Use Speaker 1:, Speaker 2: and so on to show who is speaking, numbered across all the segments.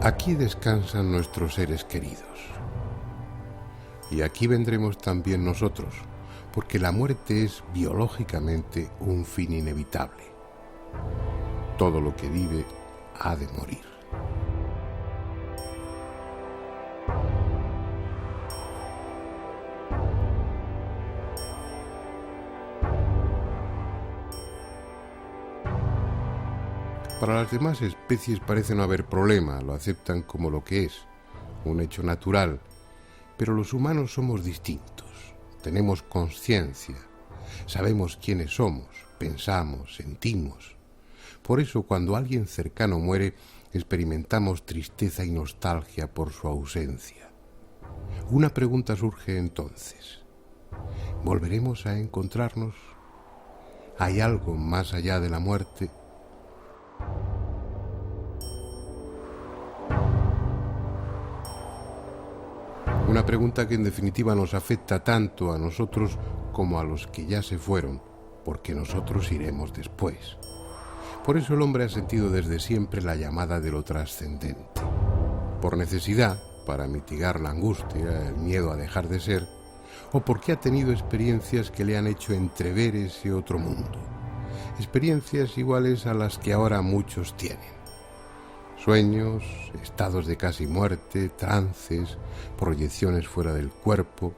Speaker 1: Aquí descansan nuestros seres queridos. Y aquí vendremos también nosotros, porque la muerte es biológicamente un fin inevitable. Todo lo que vive ha de morir. Para las demás especies parece no haber problema, lo aceptan como lo que es, un hecho natural, pero los humanos somos distintos, tenemos conciencia, sabemos quiénes somos, pensamos, sentimos. Por eso cuando alguien cercano muere, experimentamos tristeza y nostalgia por su ausencia. Una pregunta surge entonces: ¿volveremos a encontrarnos? ¿Hay algo más allá de la muerte? Una pregunta que en definitiva nos afecta tanto a nosotros como a los que ya se fueron, porque nosotros iremos después. Por eso el hombre ha sentido desde siempre la llamada de lo trascendente. Por necesidad, para mitigar la angustia, el miedo a dejar de ser, o porque ha tenido experiencias que le han hecho entrever ese otro mundo. Experiencias iguales a las que ahora muchos tienen. Sueños, estados de casi muerte, trances, proyecciones fuera del cuerpo.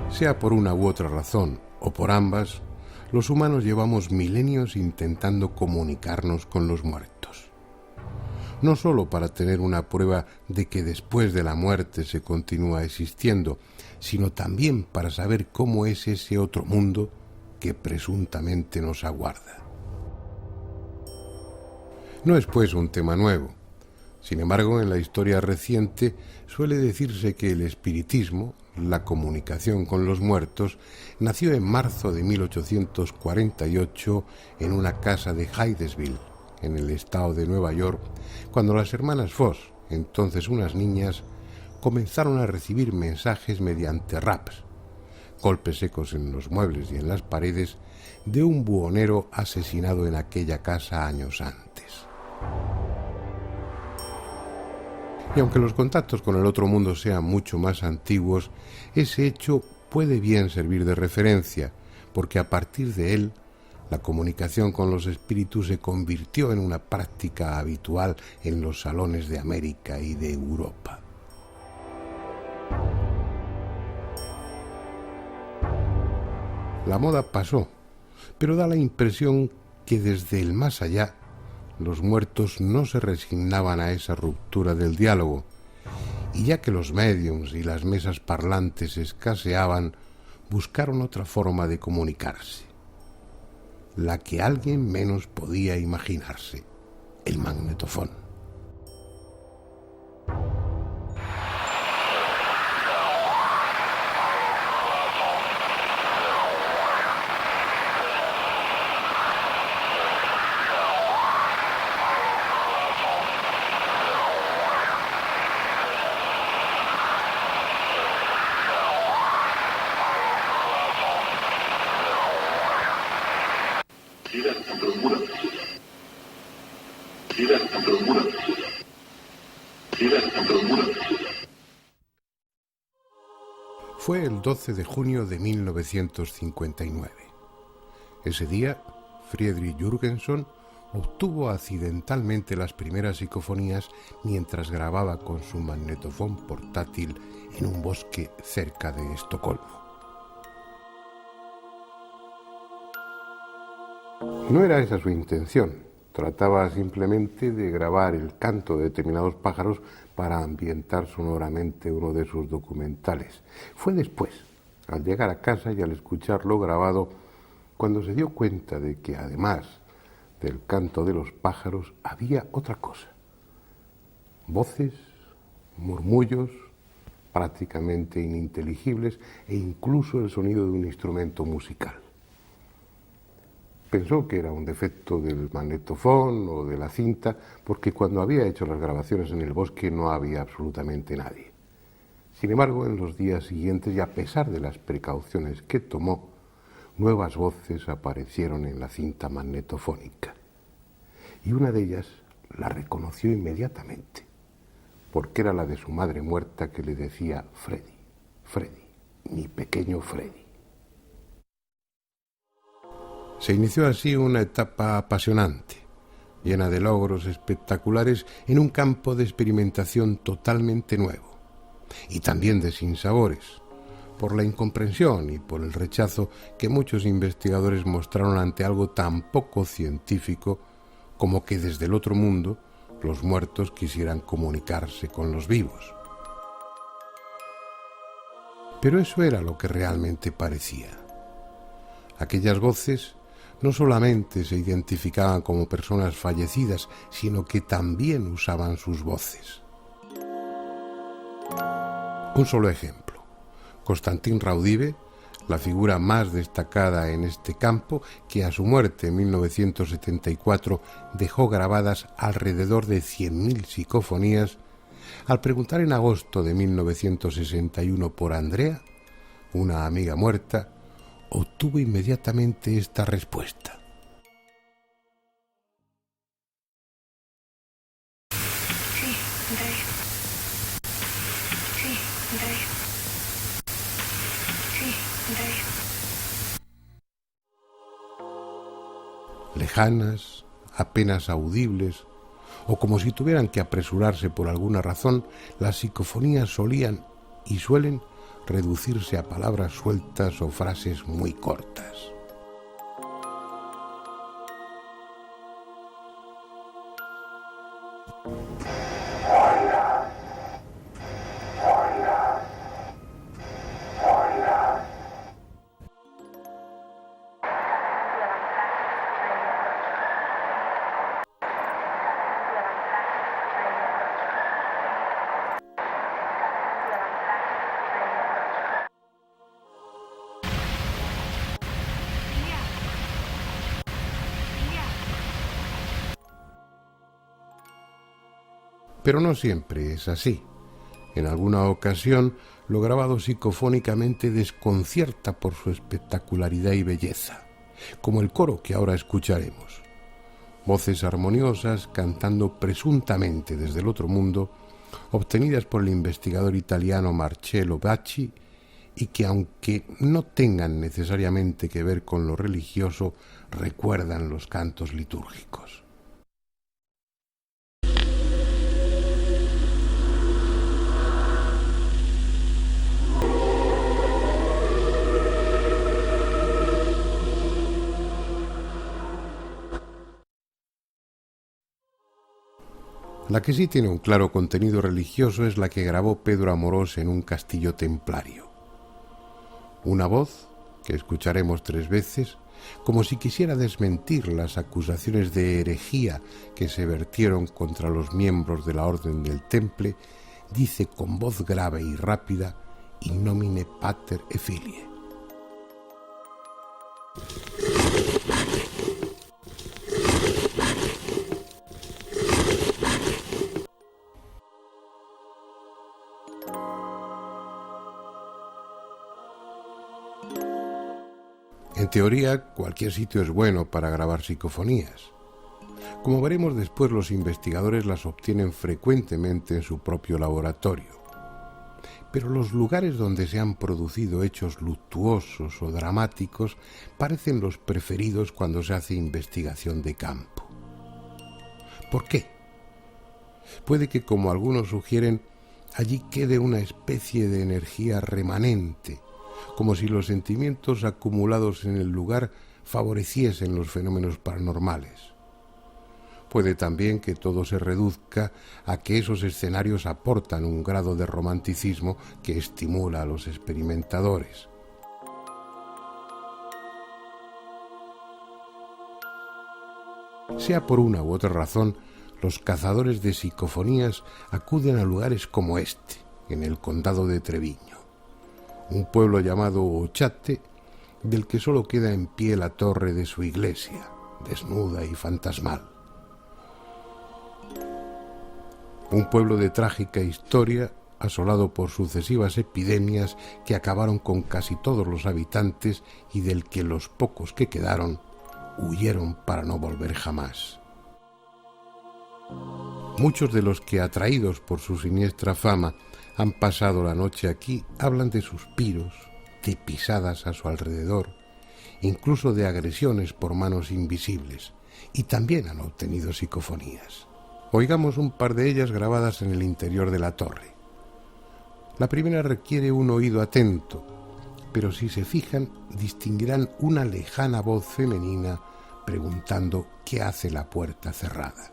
Speaker 1: Sea por una u otra razón, o por ambas, los humanos llevamos milenios intentando comunicarnos con los muertos. No solo para tener una prueba de que después de la muerte se continúa existiendo, sino también para saber cómo es ese otro mundo que presuntamente nos aguarda. No es pues un tema nuevo. Sin embargo, en la historia reciente suele decirse que el espiritismo, la comunicación con los muertos, nació en marzo de 1848 en una casa de Hydesville, en el estado de Nueva York, cuando las hermanas Foss, entonces unas niñas, comenzaron a recibir mensajes mediante raps, golpes secos en los muebles y en las paredes, de un buhonero asesinado en aquella casa años antes. Y aunque los contactos con el otro mundo sean mucho más antiguos, ese hecho puede bien servir de referencia, porque a partir de él, la comunicación con los espíritus se convirtió en una práctica habitual en los salones de América y de Europa. La moda pasó, pero da la impresión que desde el más allá, los muertos no se resignaban a esa ruptura del diálogo, y ya que los médiums y las mesas parlantes escaseaban, buscaron otra forma de comunicarse, la que alguien menos podía imaginarse: el magnetofón. Fue el 12 de junio de 1959. Ese día, Friedrich Jürgenson obtuvo accidentalmente las primeras psicofonías mientras grababa con su magnetofón portátil en un bosque cerca de Estocolmo. No era esa su intención. Trataba simplemente de grabar el canto de determinados pájaros para ambientar sonoramente uno de sus documentales. Fue después, al llegar a casa y al escucharlo grabado, cuando se dio cuenta de que además del canto de los pájaros había otra cosa. Voces, murmullos, prácticamente ininteligibles, e incluso el sonido de un instrumento musical. Pensó que era un defecto del magnetofón o de la cinta, porque cuando había hecho las grabaciones en el bosque no había absolutamente nadie. Sin embargo, en los días siguientes, y a pesar de las precauciones que tomó, nuevas voces aparecieron en la cinta magnetofónica. y una de ellas la reconoció inmediatamente, porque era la de su madre muerta que le decía Freddy, Freddy, mi pequeño Freddy. Se inició así una etapa apasionante, llena de logros espectaculares en un campo de experimentación totalmente nuevo, y también de sinsabores, por la incomprensión y por el rechazo que muchos investigadores mostraron ante algo tan poco científico como que desde el otro mundo los muertos quisieran comunicarse con los vivos. Pero eso era lo que realmente parecía. Aquellas voces no solamente se identificaban como personas fallecidas, sino que también usaban sus voces. Un solo ejemplo. Constantin Raudive, la figura más destacada en este campo, que a su muerte en 1974 dejó grabadas alrededor de 100.000 psicofonías, al preguntar en agosto de 1961 por Andrea, una amiga muerta, obtuvo inmediatamente esta respuesta.
Speaker 2: Sí, Andrea. Sí, Andrea. Sí, Andrea.
Speaker 1: Lejanas, apenas audibles, o como si tuvieran que apresurarse por alguna razón, las psicofonías solían y suelen reducirse a palabras sueltas o frases muy cortas. Pero no siempre es así. En alguna ocasión, lo grabado psicofónicamente desconcierta por su espectacularidad y belleza, como el coro que ahora escucharemos. Voces armoniosas cantando presuntamente desde el otro mundo, obtenidas por el investigador italiano Marcello Bacci, y que, aunque no tengan necesariamente que ver con lo religioso, recuerdan los cantos litúrgicos. La que sí tiene un claro contenido religioso es la que grabó Pedro Amorós en un castillo templario. Una voz, que escucharemos 3 veces, como si quisiera desmentir las acusaciones de herejía que se vertieron contra los miembros de la Orden del Temple, dice con voz grave y rápida: In nomine Pater et Filii. En teoría, cualquier sitio es bueno para grabar psicofonías. Como veremos después, los investigadores las obtienen frecuentemente en su propio laboratorio. Pero los lugares donde se han producido hechos luctuosos o dramáticos parecen los preferidos cuando se hace investigación de campo. ¿Por qué? Puede que, como algunos sugieren, allí quede una especie de energía remanente, como si los sentimientos acumulados en el lugar favoreciesen los fenómenos paranormales. Puede también que todo se reduzca a que esos escenarios aportan un grado de romanticismo que estimula a los experimentadores. Sea por una u otra razón, los cazadores de psicofonías acuden a lugares como este, en el condado de Treviño, un pueblo llamado Ochate, del que solo queda en pie la torre de su iglesia, desnuda y fantasmal. Un pueblo de trágica historia, asolado por sucesivas epidemias que acabaron con casi todos los habitantes y del que los pocos que quedaron huyeron para no volver jamás. Muchos de los que, atraídos por su siniestra fama, han pasado la noche aquí, hablan de suspiros, de pisadas a su alrededor, incluso de agresiones por manos invisibles, y también han obtenido psicofonías. Oigamos un par de ellas grabadas en el interior de la torre. La primera requiere un oído atento, pero si se fijan, distinguirán una lejana voz femenina preguntando qué hace la puerta cerrada.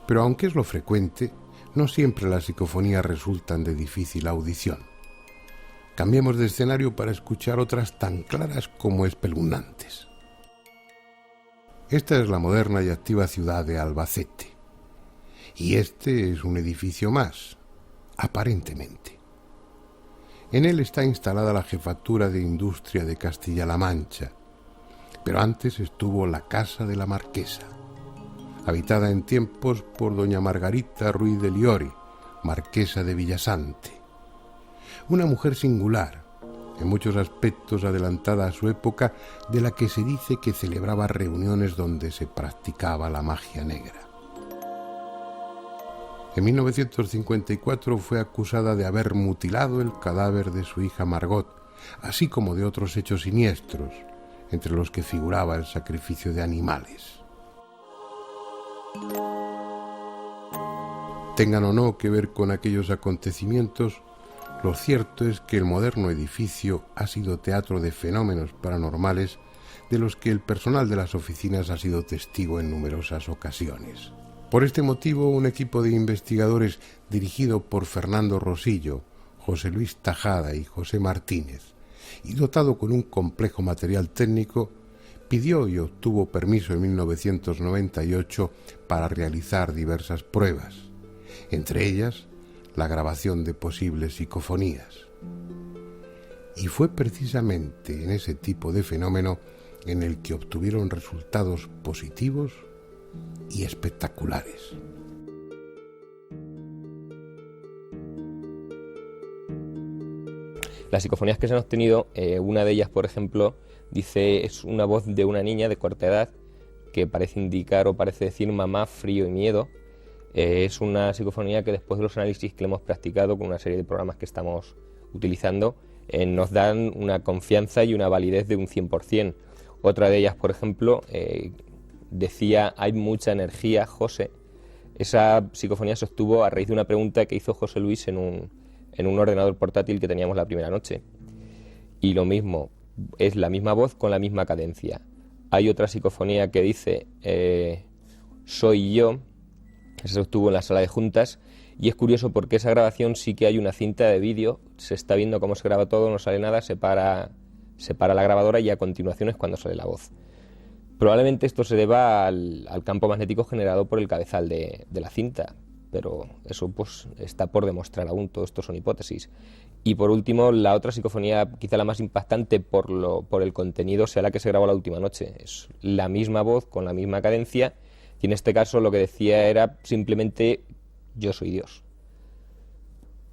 Speaker 1: Pero aunque es lo frecuente, no siempre las psicofonías resultan de difícil audición. Cambiemos de escenario para escuchar otras tan claras como espeluznantes. Esta es la moderna y activa ciudad de Albacete. Y este es un edificio más, aparentemente. En él está instalada la Jefatura de Industria de Castilla-La Mancha, pero antes estuvo la Casa de la Marquesa, habitada en tiempos por doña Margarita Ruiz de Liori, marquesa de Villasante. Una mujer singular, en muchos aspectos adelantada a su época, de la que se dice que celebraba reuniones donde se practicaba la magia negra. En 1954 fue acusada de haber mutilado el cadáver de su hija Margot, así como de otros hechos siniestros, entre los que figuraba el sacrificio de animales. Tengan o no que ver con aquellos acontecimientos, lo cierto es que el moderno edificio ha sido teatro de fenómenos paranormales de los que el personal de las oficinas ha sido testigo en numerosas ocasiones. Por este motivo, un equipo de investigadores dirigido por Fernando Rosillo, José Luis Tajada y José Martínez, y dotado con un complejo material técnico, pidió y obtuvo permiso en 1998 para realizar diversas pruebas, entre ellas la grabación de posibles psicofonías. Y fue precisamente en ese tipo de fenómeno en el que obtuvieron resultados positivos y espectaculares.
Speaker 3: Las psicofonías que se han obtenido, una de ellas, por ejemplo, dice, es una voz de una niña de corta edad que parece indicar o parece decir mamá, frío y miedo. Es una psicofonía que después de los análisis que le hemos practicado con una serie de programas que estamos utilizando, nos dan una confianza y una validez de un 100%. Otra de ellas, por ejemplo, decía, hay mucha energía, José. Esa psicofonía se obtuvo a raíz de una pregunta que hizo José Luis en un ordenador portátil que teníamos la primera noche. Y lo mismo, es la misma voz con la misma cadencia. Hay otra psicofonía que dice, soy yo, esa se obtuvo en la sala de juntas, y es curioso porque esa grabación sí que hay una cinta de vídeo, se está viendo cómo se graba todo, no sale nada, se para la grabadora y a continuación es cuando sale la voz. Probablemente esto se deba al campo magnético generado por el cabezal de la cinta, pero eso pues está por demostrar aún, todo esto son hipótesis. Y por último, la otra psicofonía, quizá la más impactante por el contenido, sea la que se grabó la última noche. Es la misma voz con la misma cadencia, y en este caso lo que decía era simplemente yo soy Dios.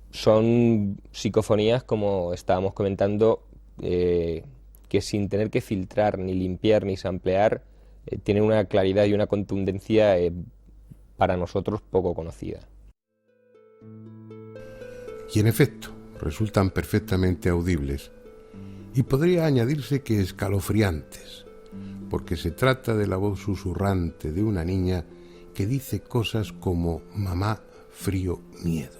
Speaker 3: Son psicofonías, como estábamos comentando, que sin tener que filtrar, ni limpiar, ni samplear, tienen una claridad y una contundencia para nosotros poco conocida.
Speaker 1: Y en efecto, resultan perfectamente audibles, y podría añadirse que escalofriantes, porque se trata de la voz susurrante de una niña que dice cosas como mamá, frío, miedo.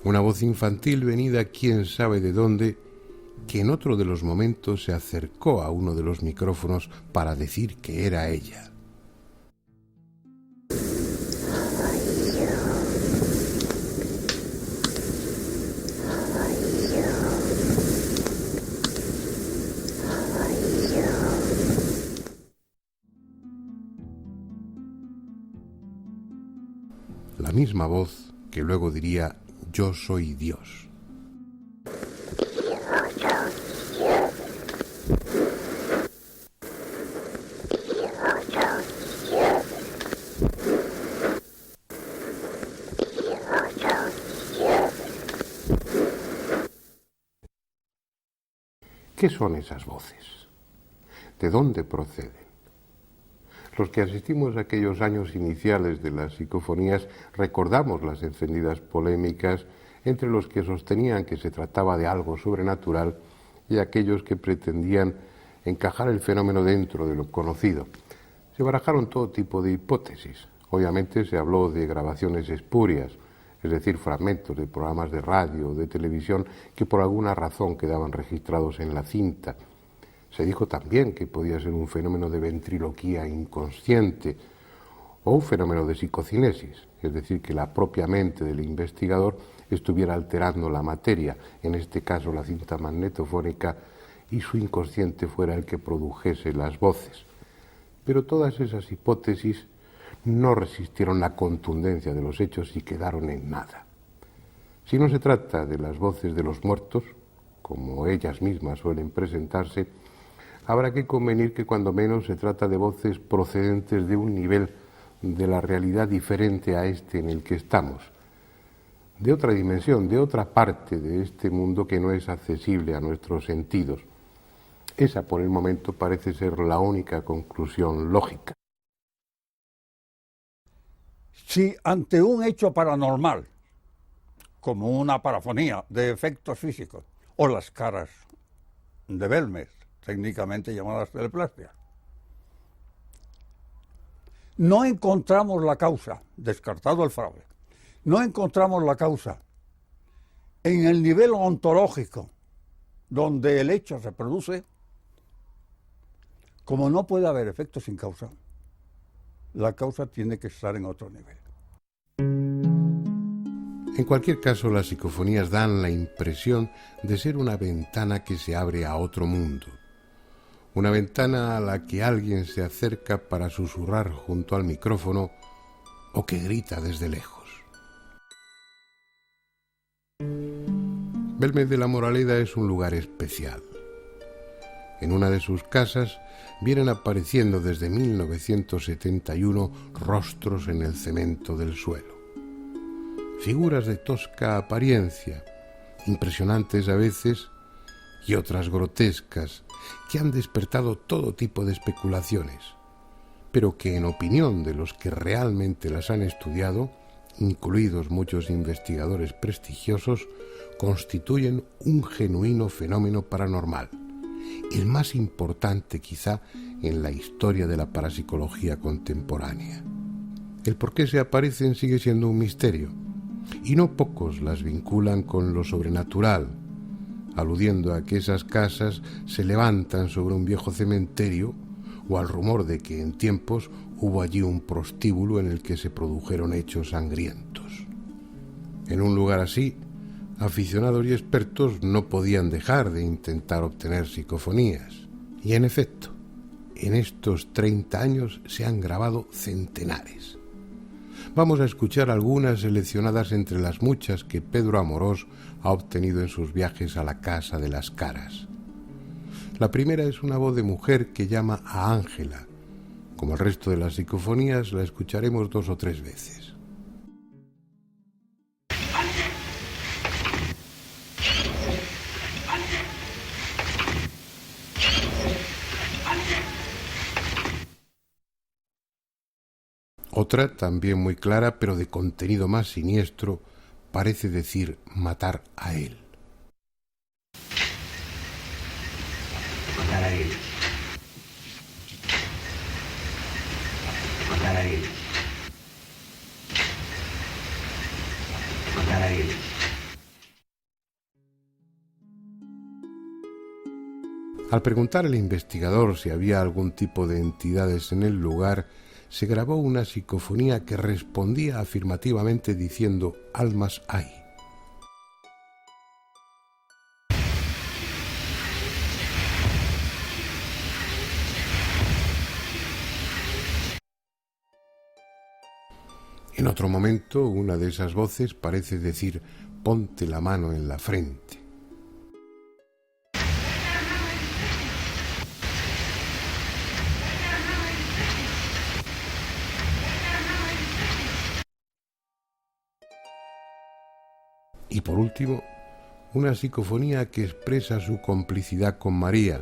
Speaker 1: Una voz infantil venida quién sabe de dónde, que en otro de los momentos se acercó a uno de los micrófonos para decir que era ella. La misma voz que luego diría: yo soy Dios. ¿Qué son esas voces? ¿De dónde proceden? Los que asistimos a aquellos años iniciales de las psicofonías recordamos las encendidas polémicas entre los que sostenían que se trataba de algo sobrenatural y aquellos que pretendían encajar el fenómeno dentro de lo conocido. Se barajaron todo tipo de hipótesis. Obviamente se habló de grabaciones espurias, es decir, fragmentos de programas de radio o de televisión que por alguna razón quedaban registrados en la cinta. Se dijo también que podía ser un fenómeno de ventriloquía inconsciente o un fenómeno de psicocinesis, es decir, que la propia mente del investigador estuviera alterando la materia, en este caso la cinta magnetofónica, y su inconsciente fuera el que produjese las voces. Pero todas esas hipótesis no resistieron la contundencia de los hechos y quedaron en nada. Si no se trata de las voces de los muertos, como ellas mismas suelen presentarse, habrá que convenir que cuando menos se trata de voces procedentes de un nivel de la realidad diferente a este en el que estamos, de otra dimensión, de otra parte de este mundo que no es accesible a nuestros sentidos. Esa, por el momento, parece ser la única conclusión lógica.
Speaker 4: Si ante un hecho paranormal, como una parafonía de efectos físicos, o las caras de Belmez, técnicamente llamadas teleplastia, no encontramos la causa, descartado el fraude, no encontramos la causa en el nivel ontológico donde el hecho se produce, como no puede haber efectos sin causa, la causa tiene que estar en otro nivel.
Speaker 1: En cualquier caso, las psicofonías dan la impresión de ser una ventana que se abre a otro mundo. Una ventana a la que alguien se acerca para susurrar junto al micrófono o que grita desde lejos. Belmez de la Moraleda es un lugar especial. En una de sus casas vienen apareciendo desde 1971 rostros en el cemento del suelo. Figuras de tosca apariencia, impresionantes a veces y otras grotescas, que han despertado todo tipo de especulaciones, pero que en opinión de los que realmente las han estudiado, incluidos muchos investigadores prestigiosos, constituyen un genuino fenómeno paranormal, el más importante quizá en la historia de la parapsicología contemporánea. El por qué se aparecen sigue siendo un misterio, y no pocos las vinculan con lo sobrenatural, aludiendo a que esas casas se levantan sobre un viejo cementerio o al rumor de que en tiempos hubo allí un prostíbulo en el que se produjeron hechos sangrientos. En un lugar así, aficionados y expertos no podían dejar de intentar obtener psicofonías. Y en efecto, en estos 30 años se han grabado centenares. Vamos a escuchar algunas seleccionadas entre las muchas que Pedro Amorós ha obtenido en sus viajes a la Casa de las Caras. La primera es una voz de mujer que llama a Ángela. Como el resto de las psicofonías, la escucharemos 2 o 3 veces. Otra, también muy clara, pero de contenido más siniestro, parece decir matar a él.
Speaker 5: Matar a él. Matar a él. Matar a él.
Speaker 1: Al preguntar al investigador si había algún tipo de entidades en el lugar, se grabó una psicofonía que respondía afirmativamente diciendo «almas hay». En otro momento, una de esas voces parece decir «ponte la mano en la frente». Y por último, una psicofonía que expresa su complicidad con María,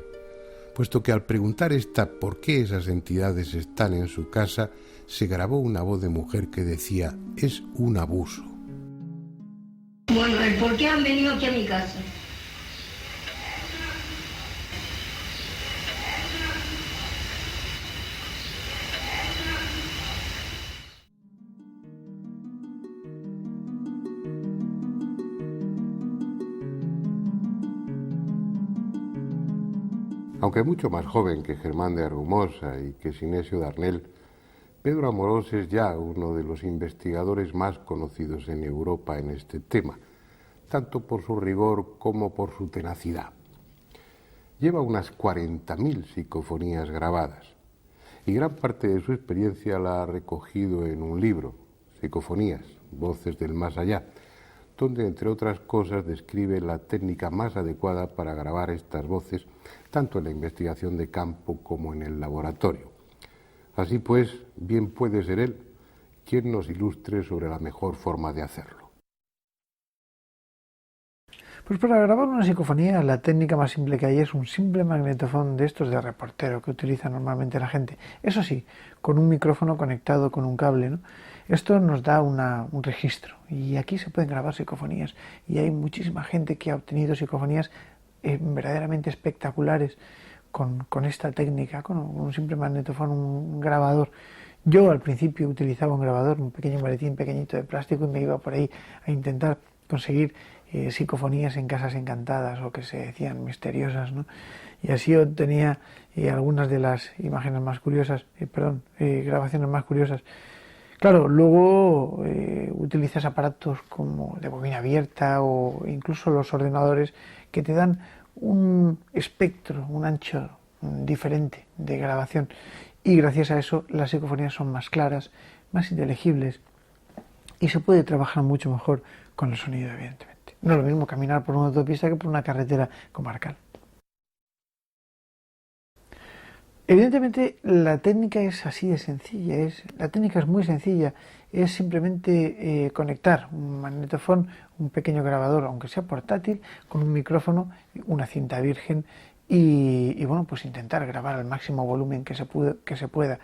Speaker 1: puesto que al preguntar esta por qué esas entidades están en su casa, se grabó una voz de mujer que decía, es un abuso.
Speaker 5: Bueno, el por qué han venido aquí a mi casa.
Speaker 1: Aunque mucho más joven que Germán de Argumosa y que Sinesio Darnell, Pedro Amorós es ya uno de los investigadores más conocidos en Europa en este tema, tanto por su rigor como por su tenacidad. Lleva unas 40.000 psicofonías grabadas y gran parte de su experiencia la ha recogido en un libro, Psicofonías, Voces del Más Allá, donde, entre otras cosas, describe la técnica más adecuada para grabar estas voces, tanto en la investigación de campo como en el laboratorio. Así pues, bien puede ser él quien nos ilustre sobre la mejor forma de hacerlo.
Speaker 6: Pues para grabar una psicofonía, la técnica más simple que hay es un simple magnetofón de estos de reportero que utiliza normalmente la gente. Eso sí, con un micrófono conectado con un cable, ¿no? Esto nos da un registro y aquí se pueden grabar psicofonías y hay muchísima gente que ha obtenido psicofonías verdaderamente espectaculares con esta técnica, con un simple magnetofón, un grabador. Yo al principio utilizaba un grabador, un pequeño maletín pequeñito de plástico y me iba por ahí a intentar conseguir psicofonías en casas encantadas o que se decían misteriosas, ¿no? Y así obtenía algunas de las imágenes más curiosas, grabaciones más curiosas. Claro, luego utilizas aparatos como de bobina abierta o incluso los ordenadores que te dan un espectro, un ancho diferente de grabación y gracias a eso las psicofonías son más claras, más inteligibles y se puede trabajar mucho mejor con el sonido, evidentemente. No es lo mismo caminar por una autopista que por una carretera comarcal. Evidentemente la técnica es así de sencilla, la técnica es muy sencilla, es simplemente conectar un magnetofón, un pequeño grabador, aunque sea portátil, con un micrófono, una cinta virgen y bueno, pues intentar grabar al máximo volumen que se pueda,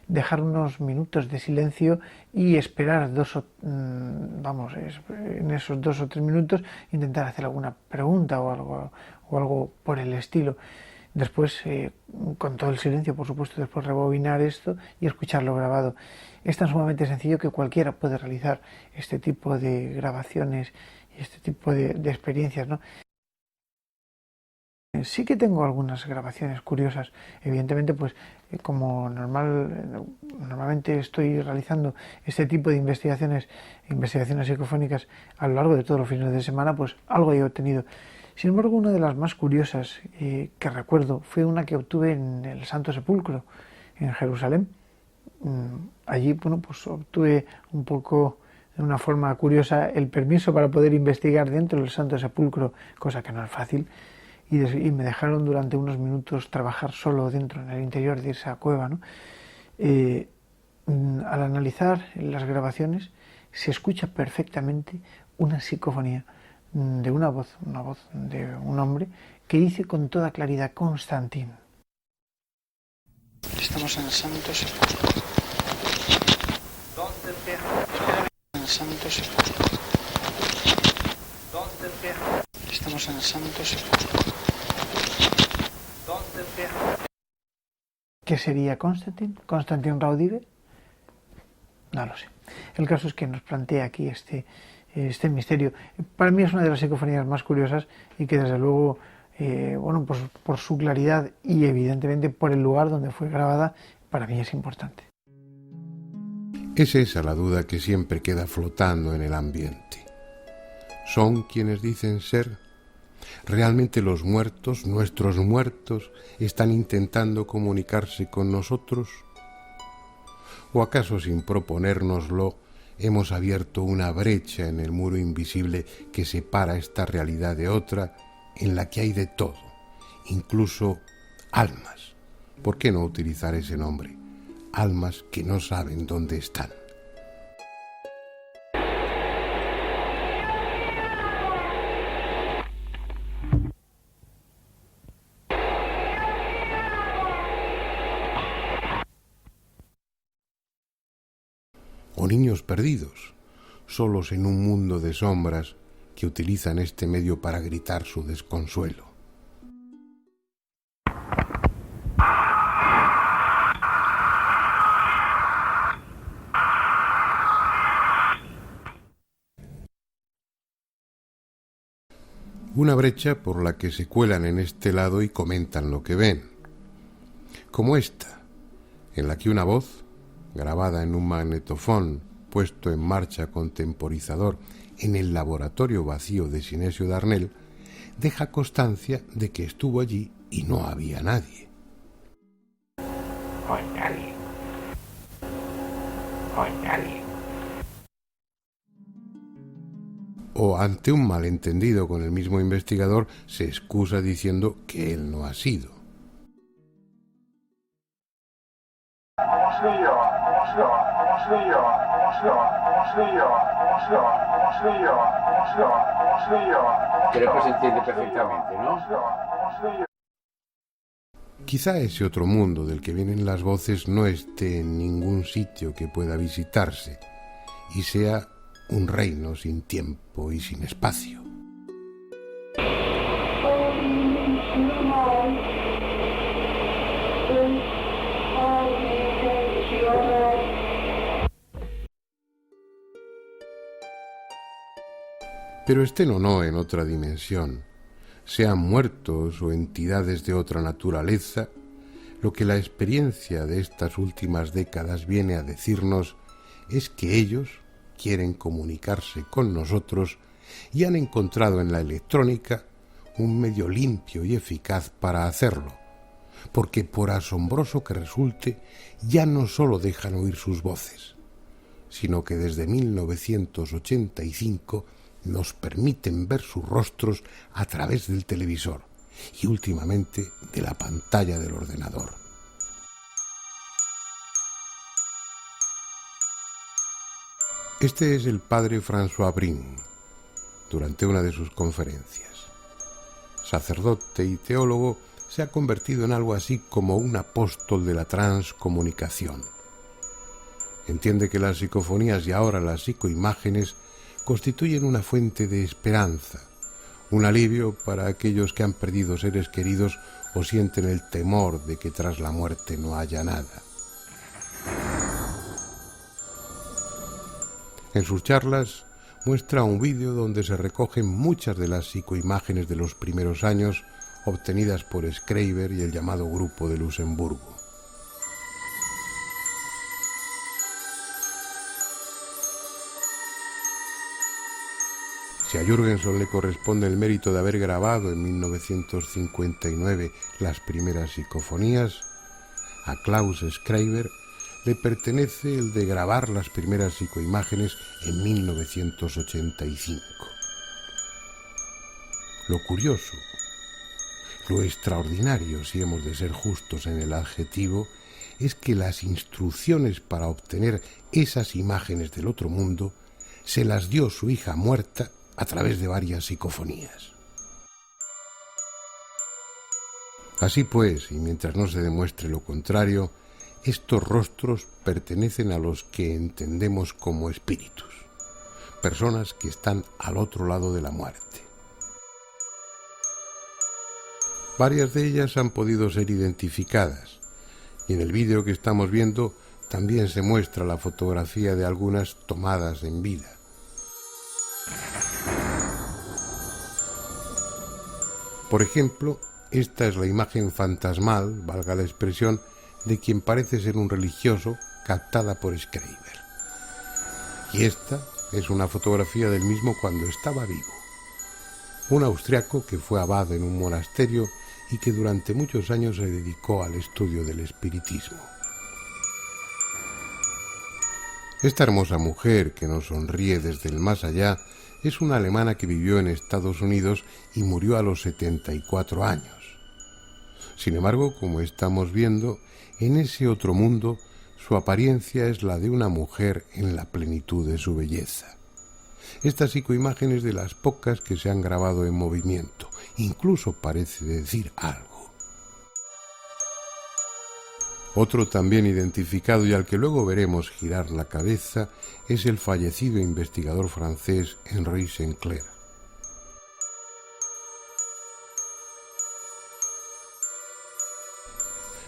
Speaker 6: dejar unos minutos de silencio y esperar en esos 2 o 3 minutos intentar hacer alguna pregunta o algo por el estilo. Después, con todo el silencio, por supuesto, después rebobinar esto y escucharlo grabado. Es tan sumamente sencillo que cualquiera puede realizar este tipo de grabaciones y este tipo de experiencias, ¿no? Sí que tengo algunas grabaciones curiosas. Evidentemente, pues como normalmente estoy realizando este tipo de investigaciones psicofónicas a lo largo de todos los fines de semana, pues algo he obtenido. Sin embargo, una de las más curiosas que recuerdo fue una que obtuve en el Santo Sepulcro, en Jerusalén. Allí, bueno, pues obtuve un poco, de una forma curiosa, el permiso para poder investigar dentro del Santo Sepulcro, cosa que no es fácil, y me dejaron durante unos minutos trabajar solo dentro, en el interior de esa cueva, ¿no? Al analizar las grabaciones, se escucha perfectamente una psicofonía de una voz de un hombre que dice con toda claridad Constantín. Estamos en el Santo Sepulcro. En el Santo Sepulcro. Estamos en el Santo Sepulcro. ¿Qué sería Constantín? ¿Constantín Raudive? No lo sé. El caso es que nos plantea aquí este misterio. Para mí es una de las psicofonías más curiosas y que desde luego bueno, pues por su claridad y evidentemente por el lugar donde fue grabada, para mí es importante.
Speaker 1: Es esa la duda que siempre queda flotando en el ambiente. ¿Son quienes dicen ser? ¿Realmente los muertos, nuestros muertos, están intentando comunicarse con nosotros? ¿O acaso sin proponérnoslo hemos abierto una brecha en el muro invisible que separa esta realidad de otra, en la que hay de todo, incluso almas? ¿Por qué no utilizar ese nombre? Almas que no saben dónde están. O niños perdidos, solos en un mundo de sombras que utilizan este medio para gritar su desconsuelo. Una brecha por la que se cuelan en este lado y comentan lo que ven. Como esta, en la que una voz, grabada en un magnetofón puesto en marcha con temporizador en el laboratorio vacío de Sinesio Darnell, deja constancia de que estuvo allí y no había nadie.
Speaker 7: Hoy nadie. Hoy nadie.
Speaker 1: O ante un malentendido con el mismo investigador se excusa diciendo que él no ha sido.
Speaker 7: Creo que se entiende perfectamente, ¿no?
Speaker 1: Quizá ese otro mundo del que vienen las voces no esté en ningún sitio que pueda visitarse y sea un reino sin tiempo y sin espacio. Pero estén o no en otra dimensión, sean muertos o entidades de otra naturaleza, lo que la experiencia de estas últimas décadas viene a decirnos es que ellos quieren comunicarse con nosotros y han encontrado en la electrónica un medio limpio y eficaz para hacerlo, porque por asombroso que resulte, ya no solo dejan oír sus voces, sino que desde 1985 nos permiten ver sus rostros a través del televisor y últimamente de la pantalla del ordenador. Este es el padre François Brin, durante una de sus conferencias. Sacerdote y teólogo, se ha convertido en algo así como un apóstol de la transcomunicación. Entiende que las psicofonías y ahora las psicoimágenes constituyen una fuente de esperanza, un alivio para aquellos que han perdido seres queridos o sienten el temor de que tras la muerte no haya nada. En sus charlas muestra un vídeo donde se recogen muchas de las psicoimágenes de los primeros años obtenidas por Schreiber y el llamado Grupo de Luxemburgo. Si a Jürgenson le corresponde el mérito de haber grabado en 1959 las primeras psicofonías, a Klaus Schreiber le pertenece el de grabar las primeras psicoimágenes en 1985. Lo curioso, lo extraordinario, si hemos de ser justos en el adjetivo, es que las instrucciones para obtener esas imágenes del otro mundo se las dio su hija muerta a través de varias psicofonías. Así pues, y mientras no se demuestre lo contrario, estos rostros pertenecen a los que entendemos como espíritus, personas que están al otro lado de la muerte. Varias de ellas han podido ser identificadas, y en el vídeo que estamos viendo también se muestra la fotografía de algunas tomadas en vida. Por ejemplo, esta es la imagen fantasmal, valga la expresión, de quien parece ser un religioso, captada por Schreiber. Y esta es una fotografía del mismo cuando estaba vivo. Un austriaco que fue abad en un monasterio y que durante muchos años se dedicó al estudio del espiritismo. Esta hermosa mujer que nos sonríe desde el más allá es una alemana que vivió en Estados Unidos y murió a los 74 años. Sin embargo, como estamos viendo, en ese otro mundo su apariencia es la de una mujer en la plenitud de su belleza. Esta psicoimagen es de las pocas que se han grabado en movimiento, incluso parece decir algo. Otro también identificado y al que luego veremos girar la cabeza es el fallecido investigador francés Henri Sinclair.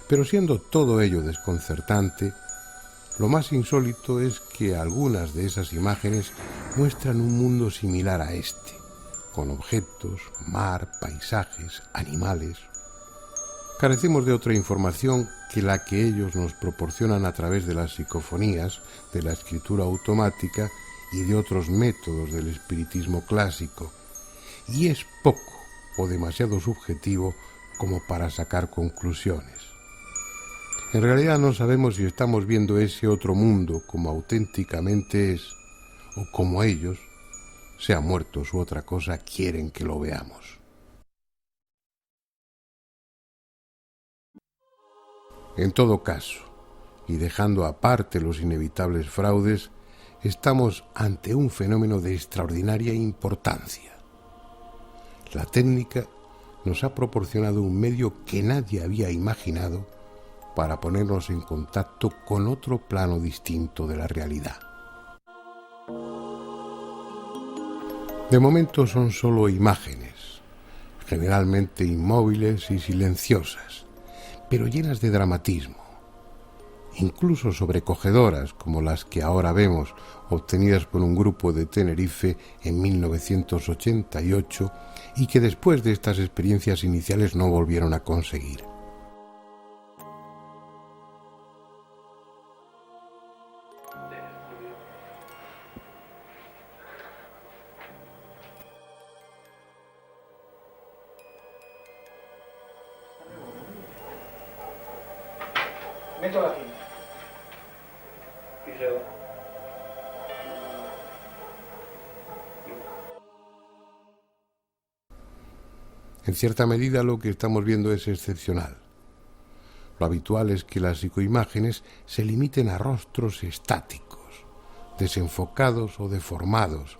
Speaker 1: Pero siendo todo ello desconcertante, lo más insólito es que algunas de esas imágenes muestran un mundo similar a este, con objetos, mar, paisajes, animales. Carecemos de otra información que la que ellos nos proporcionan a través de las psicofonías, de la escritura automática y de otros métodos del espiritismo clásico, y es poco o demasiado subjetivo como para sacar conclusiones. En realidad no sabemos si estamos viendo ese otro mundo como auténticamente es, o como ellos, sean muertos u otra cosa, quieren que lo veamos. En todo caso, y dejando aparte los inevitables fraudes, estamos ante un fenómeno de extraordinaria importancia. La técnica nos ha proporcionado un medio que nadie había imaginado para ponernos en contacto con otro plano distinto de la realidad. De momento son solo imágenes, generalmente inmóviles y silenciosas, pero llenas de dramatismo, incluso sobrecogedoras como las que ahora vemos, obtenidas por un grupo de Tenerife en 1988 y que después de estas experiencias iniciales no volvieron a conseguir.
Speaker 6: Meto la cinta. Y luego.
Speaker 1: En cierta medida lo que estamos viendo es excepcional. Lo habitual es que las psicoimágenes se limiten a rostros estáticos, desenfocados o deformados,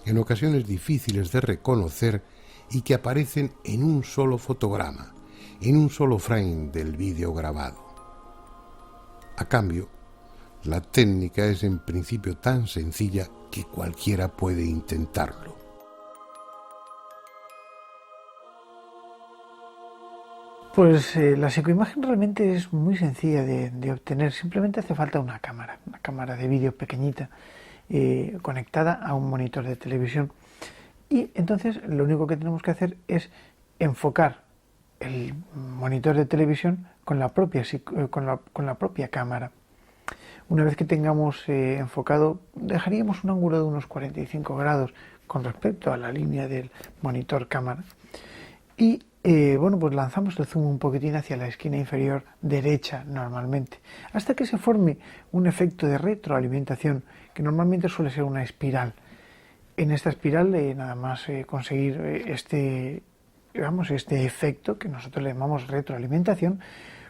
Speaker 1: en ocasiones difíciles de reconocer y que aparecen en un solo fotograma, en un solo frame del vídeo grabado. A cambio, la técnica es en principio tan sencilla que cualquiera puede intentarlo.
Speaker 6: Pues la psicoimagen realmente es muy sencilla de obtener. Simplemente hace falta una cámara de vídeo pequeñita conectada a un monitor de televisión. Y entonces lo único que tenemos que hacer es enfocar el monitor de televisión con la propia cámara. Una vez que tengamos enfocado, dejaríamos un ángulo de unos 45 grados con respecto a la línea del monitor cámara y pues lanzamos el zoom un poquitín hacia la esquina inferior derecha normalmente, hasta que se forme un efecto de retroalimentación que normalmente suele ser una espiral. En esta espiral nada más conseguir este efecto que nosotros le llamamos retroalimentación,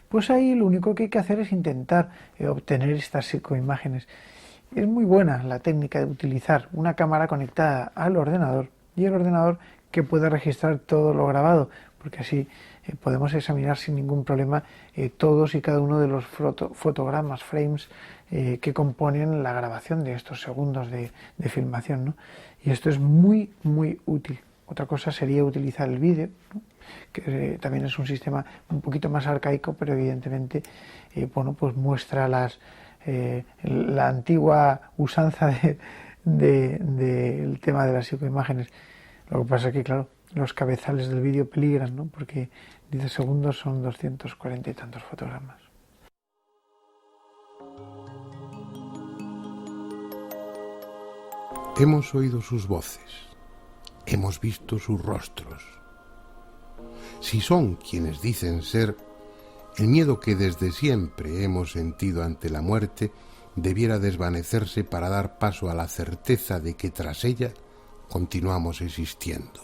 Speaker 6: pues ahí lo único que hay que hacer es intentar obtener estas psicoimágenes. Es muy buena la técnica de utilizar una cámara conectada al ordenador y el ordenador que pueda registrar todo lo grabado, porque así podemos examinar sin ningún problema todos y cada uno de los fotogramas, frames que componen la grabación de estos segundos de filmación, ¿no? Y esto es muy, muy útil. Otra cosa sería utilizar el vídeo, ¿no? Que también es un sistema un poquito más arcaico, pero evidentemente pues muestra la antigua usanza del tema de las psicoimágenes. Lo que pasa es que, claro, los cabezales del vídeo peligran, ¿no? Porque 10 segundos son 240 y tantos fotogramas.
Speaker 1: Hemos oído sus voces, hemos visto sus rostros. Si son quienes dicen ser, el miedo que desde siempre hemos sentido ante la muerte debiera desvanecerse para dar paso a la certeza de que tras ella continuamos existiendo.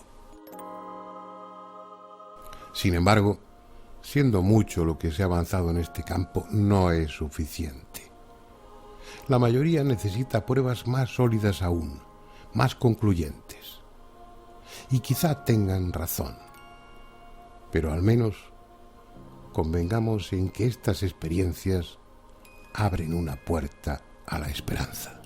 Speaker 1: Sin embargo, siendo mucho lo que se ha avanzado en este campo, no es suficiente. La mayoría necesita pruebas más sólidas aún, más concluyentes. Y quizá tengan razón. Pero al menos convengamos en que estas experiencias abren una puerta a la esperanza.